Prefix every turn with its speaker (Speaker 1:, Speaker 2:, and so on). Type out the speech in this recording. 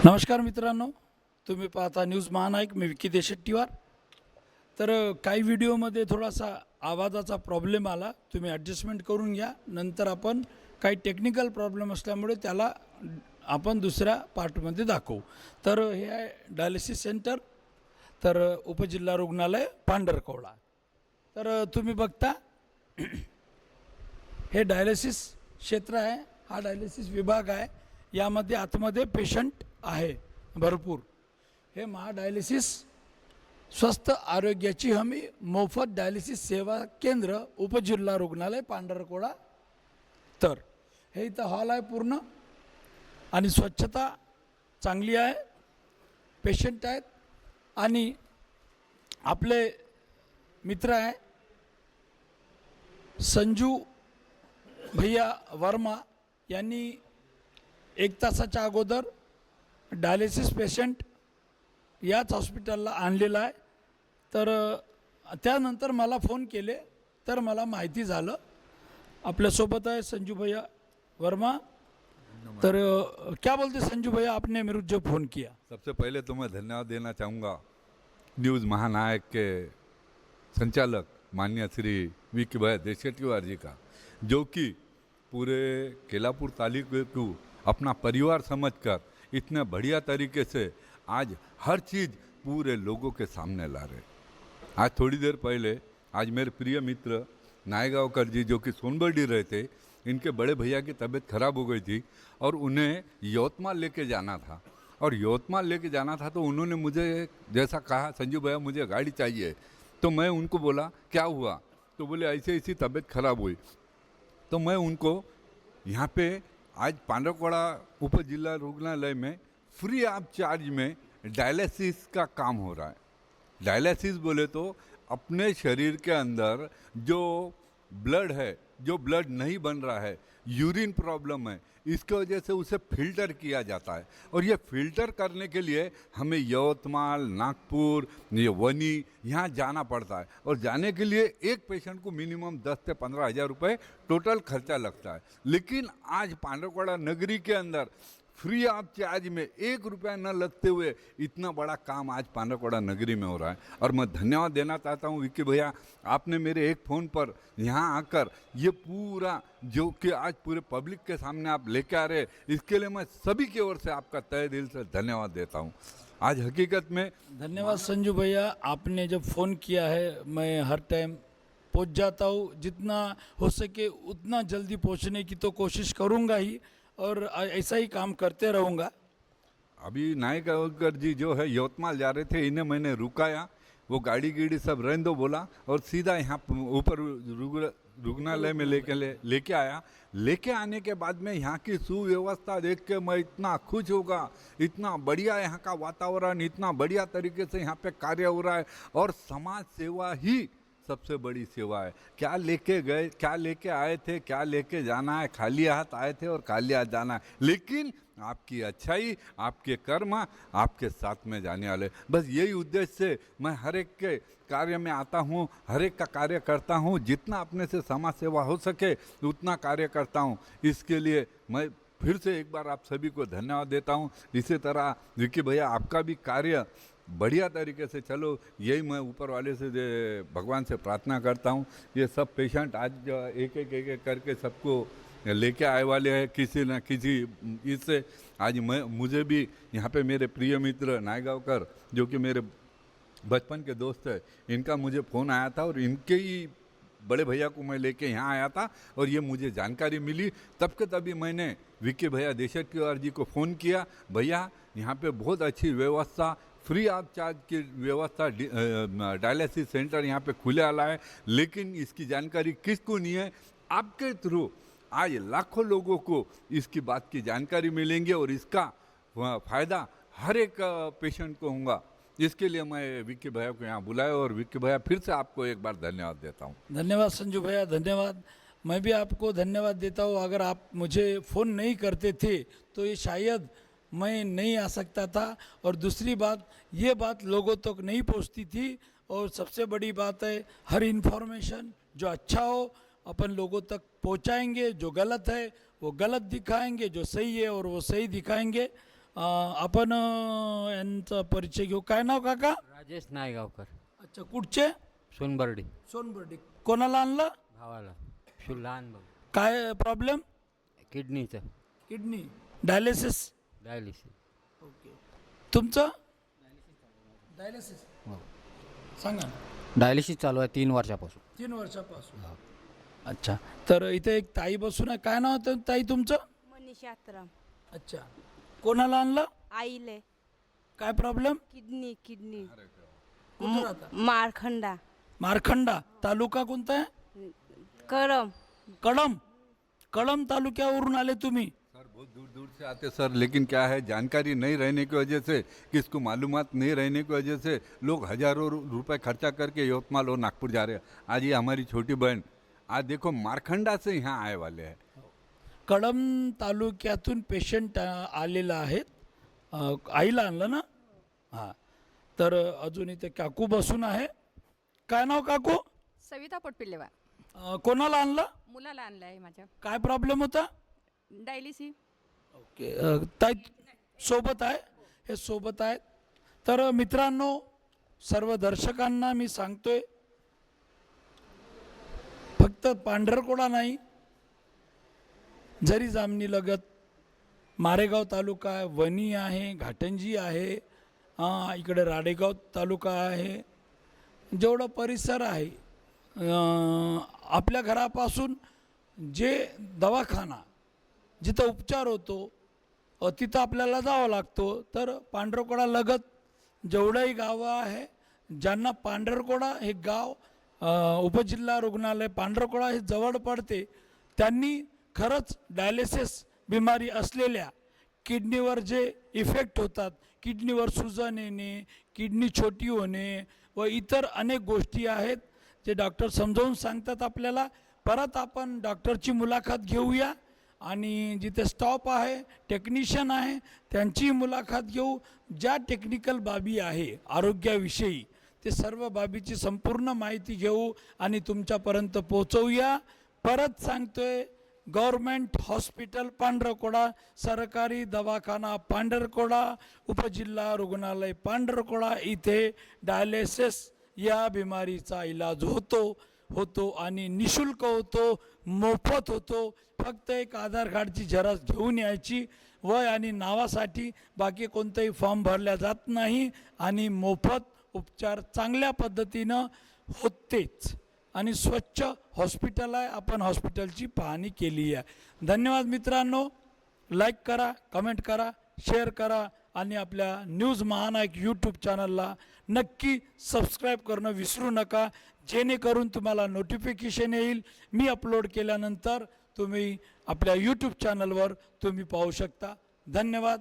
Speaker 1: नमस्कार मित्रांनो, तुम्ही पाहता न्यूज महानायक. मी विकी देशेट्टीवार. तर काही व्हिडिओमध्ये थोडासा आवाजाचा प्रॉब्लेम आला, तुम्ही ॲडजस्टमेंट करून घ्या. नंतर आपण काही टेक्निकल प्रॉब्लेम असल्यामुळे त्याला आपण दुसऱ्या पार्टमध्ये दाखवू. तर हे आहे डायलिसिस सेंटर, तर उपजिल्हा रुग्णालय पांढरकवडा. तर तुम्ही बघता हे डायलिसिस क्षेत्र आहे, हा डायलिसिस विभाग आहे. यामध्ये आतमध्ये पेशंट आहे भरपूर. हे महाडायलिसिस स्वस्थ आरोग्याची हमी मोफत डायलिसिस सेवा केंद्र उपजिल्हा रुग्णालय पांढरकवडा. तर हे इथं हॉल आहे पूर्ण आणि स्वच्छता चांगली आहे, पेशंट आहेत आणि आपले मित्र आहे संजू भैया वर्मा यांनी 1 तासाच्या अगोदर डायलिसिस पेशंट याच हॉस्पिटलला आणलेला आहे. तर त्यानंतर मला फोन केले तर मला माहिती झालं. आपल्यासोबत आहे संजू भैया वर्मा. तर क्या बोलते संजू भैया, आपने मेरे को जो फ़ोन किया.
Speaker 2: सबसे पहले तो मैं धन्यवाद देना चाहूँगा न्यूज़ महानायक के संचालक माननीय श्री विकी भैया देशेट्टीवार जी का, जो कि पूरे केलापुर तालुके को अपना परिवार समझकर इतने बढ़िया तरीके से आज हर चीज़ पूरे लोगों के सामने ला रहे. आज थोड़ी देर पहले आज मेरे प्रिय मित्र नायगांवकर जी, जो कि सोनबर्डी रहते, इनके बड़े भैया की तबीयत खराब हो गई थी और उन्हें यवतमाल लेके जाना था. और यवतमाल लेके जाना था तो उन्होंने मुझे जैसा कहा, संजू भैया मुझे गाड़ी चाहिए. तो मैं उनको बोला क्या हुआ, तो बोले ऐसे ऐसी तबीयत खराब हुई. तो मैं उनको यहाँ पे आज पांढरकवडा उप जिला रुग्णालय में फ्री ऑफ चार्ज में डायलिसिस का काम हो रहा है. डायलिसिस बोले तो अपने शरीर के अंदर जो ब्लड है, जो ब्लड नहीं बन रहा है, यूरिन प्रॉब्लम है, इसके वजह से उसे फिल्टर किया जाता है. और ये फिल्टर करने के लिए हमें यवतमाल, नागपुर, ये वनी यहाँ जाना पड़ता है. और जाने के लिए एक पेशेंट को मिनिमम 10 से 15 हज़ार रुपये टोटल खर्चा लगता है. लेकिन आज पांढरकवडा नगरी के अंदर फ्री ऑफ चार्ज में 1 रुपया न लगते हुए इतना बड़ा काम आज पांढरकवडा नगरी में हो रहा है. और मैं धन्यवाद देना चाहता हूँ विक्की भैया, आपने मेरे एक फ़ोन पर यहाँ आकर ये पूरा जो कि आज पूरे पब्लिक के सामने आप लेके आ रहे, इसके लिए मैं सभी की ओर से आपका तहे दिल से धन्यवाद देता हूँ. आज हकीकत में
Speaker 1: धन्यवाद संजू भैया, आपने जब फ़ोन किया है मैं हर टाइम पहुंच जाता हूँ. जितना हो सके उतना जल्दी पहुंचने की तो कोशिश करूँगा ही और ऐसा ही काम करते रहूँगा.
Speaker 2: अभी नायगांवकर जी जो है यवतमाल जा रहे थे, इन्हें मैंने रुकाया, वो गाड़ी सब रहने दो बोला और सीधा यहाँ ऊपर रुग्णालय में लेके आया. लेके आने के बाद में यहाँ की सुव्यवस्था देख के मैं इतना खुश होगा. इतना बढ़िया यहाँ का वातावरण, इतना बढ़िया तरीके से यहाँ पे कार्य हो रहा है. और समाज सेवा ही सबसे बड़ी सेवा है. क्या लेके गए, क्या लेके आए थे, क्या लेके जाना है. खाली हाथ आए थे और खाली हाथ जाना है. लेकिन आपकी अच्छाई, आपके कर्म आपके साथ में जाने वाले. बस यही उद्देश्य से मैं हर एक के कार्य में आता हूँ, हर एक का कार्य करता हूँ. जितना अपने से समाज सेवा हो सके उतना कार्य करता हूँ. इसके लिए मैं फिर से एक बार आप सभी को धन्यवाद देता हूँ. इसी तरह विक्की भैया आपका भी कार्य बढ़िया तरीके से चलो, यही मैं ऊपर वाले से भगवान से प्रार्थना करता हूँ. ये सब पेशेंट आज एक एक करके सबको लेके आए वाले हैं किसी न किसी इससे. आज मुझे भी यहाँ पे मेरे प्रिय मित्र नायगांवकर, जो कि मेरे बचपन के दोस्त है, इनका मुझे फ़ोन आया था और इनके ही बड़े भैया को मैं लेके यहाँ आया था और ये मुझे जानकारी मिली. तब के तभी मैंने विक्की भैया देशेट्टीवार जी को फ़ोन किया, भैया यहाँ पे बहुत अच्छी व्यवस्था, फ्री ऑफ चार्ज की व्यवस्था, डायलिसिस सेंटर यहाँ पे खुले वाला है, लेकिन इसकी जानकारी किसको नहीं है. आपके थ्रू आज लाखों लोगों को इसकी बात की जानकारी मिलेंगे और इसका फ़ायदा हर एक पेशेंट को होगा. इसके लिए मैं विक्की भैया को यहाँ बुलाया और विक्की भैया फिर से आपको एक बार धन्यवाद देता हूँ.
Speaker 1: धन्यवाद संजू भैया, धन्यवाद. मैं भी आपको धन्यवाद देता हूँ. अगर आप मुझे फ़ोन नहीं करते थे तो ये शायद मैं नहीं आ सकता था. और दूसरी बात, ये बात लोगों तक नहीं पहुँचती थी. और सबसे बड़ी बात है, हर इन्फॉर्मेशन जो अच्छा हो अपन लोगों तक पहुँचाएंगे. जो गलत है वो गलत दिखाएंगे, जो सही है और वो सही दिखाएंगे. आपण यांचा परिचय घेऊ. काय नाव काका?
Speaker 3: राजेश नायगावकर,
Speaker 1: अच्छा, कुठचे?
Speaker 3: सोनबर्डी.
Speaker 1: सोनबर्डी. कोणाला आणलं?
Speaker 3: भावाला लहान भाऊ.
Speaker 1: काय प्रॉब्लेम?
Speaker 3: किडनीचं
Speaker 1: किडनी डायलिसिस.
Speaker 3: डायलिसिस.
Speaker 1: ओके. तुमचं डायलिसिस
Speaker 3: हो.
Speaker 1: सांगा ना.
Speaker 3: डायलिसिस चालू आहे 3 वर्षापासून.
Speaker 1: 3 वर्षापासून. अच्छा, तर इथे एक ताई बसून आहे. काय नाव होतं ताई तुमचं?
Speaker 4: मनीष यात्रा.
Speaker 1: अच्छा, कोणाला आणलं?
Speaker 4: आईले
Speaker 1: काय प्रॉब्लेम?
Speaker 4: किडनी
Speaker 1: कुठं राहता?
Speaker 4: मारखंडा.
Speaker 1: मारखंडा. तालुका कोणता आहे?
Speaker 4: करम.
Speaker 1: कळम. कळम तालुक्यावरून आले तुम्ही?
Speaker 2: सर बहुत दूर दूर से आते सर, लेकिन क्या है जानकारी नहीं रहने की वजह से, किसको मालूमात नहीं रहने की वजह से लोग हजारों रुपए खर्चा करके यवतमाल और नागपुर जा रहे हैं. आज ये हमारी छोटी बहन आज देखो मारखंडा से यहाँ आए वाले हैं.
Speaker 1: कळम तालुक्यातून पेशंट आलेला आहेत. आईला आणलं ना? हां. तर अजून इथे काकू बसून आहे. काय नाव काकू?
Speaker 5: सविता पोटपिल्लेवा.
Speaker 1: कोणाला आणलं?
Speaker 5: मुलाला आणलं आहे माझ्या.
Speaker 1: काय प्रॉब्लेम होता?
Speaker 5: डायलिसिस.
Speaker 1: ओके. ताई सोबत आहे, हे सोबत आहेत. तर मित्रांनो, सर्व दर्शकांना मी सांगतोय, फक्त पांढरकोडा नाही, जरी जामणी लगत मारेगाव तालुका आहे, वणी आहे, घाटंजी आहे, इकडे राडेगाव तालुका आहे, जेवढा परिसर आहे, आपल्या घरापासून जे दवाखाना जिथं उपचार होतो तिथं आपल्याला जावं लागतो. तर पांढरकोडा लगत जेवढंही गावं आहे, ज्यांना पांढरकोडा हे गाव उपजिल्हा रुग्णालय पांढरकोडा हे जवळ पडते, त्यांनी खरंच डायलिसिस बिमारी असलेल्या, किडनीवर जे इफेक्ट होतात, किडनीवर सुजन येणे, किडनी छोटी होणे व इतर अनेक गोष्टी आहेत जे डॉक्टर समजावून सांगतात आपल्याला. परत आपण डॉक्टरची मुलाखत घेऊया आणि जिथे स्टॉप आहे, टेक्निशियन आहे, त्यांची मुलाखत घेऊ. ज्या टेक्निकल बाबी आहे आरोग्याविषयी, ते सर्व बाबीची संपूर्ण माहिती घेऊ आणि तुमच्यापर्यंत पोचवूया. परत सांगतोय, गव्हर्मेंट हॉस्पिटल पांढरकोडा, सरकारी दवाखाना पांढरकोडा, उपजिल्हा रुग्णालय पांढरकोडा, इथे डायलिसिस या बिमारीचा इलाज होतो आणि निशुल्क होतो, मोफत होतो. फक्त एक आधार कार्डची झेरॉक्स घेऊन यायची, वय आणि नावासाठी, बाकी कोणताही फॉर्म भरला जात नाही आणि मोफत उपचार चांगल्या पद्धतीनं होतेच आणि स्वच्छ हॉस्पिटल आहे. आपण हॉस्पिटलची पाहणी केली आहे. धन्यवाद मित्रांनो. लाईक करा, कमेंट करा, शेअर करा आणि आपल्या न्यूज महानायक यूट्यूब चॅनलला नक्की सबस्क्राईब करणं विसरू नका, जेणेकरून तुम्हाला नोटिफिकेशन येईल. मी अपलोड केल्यानंतर तुम्ही आपल्या यूट्यूब चॅनलवर तुम्ही पाहू शकता. धन्यवाद.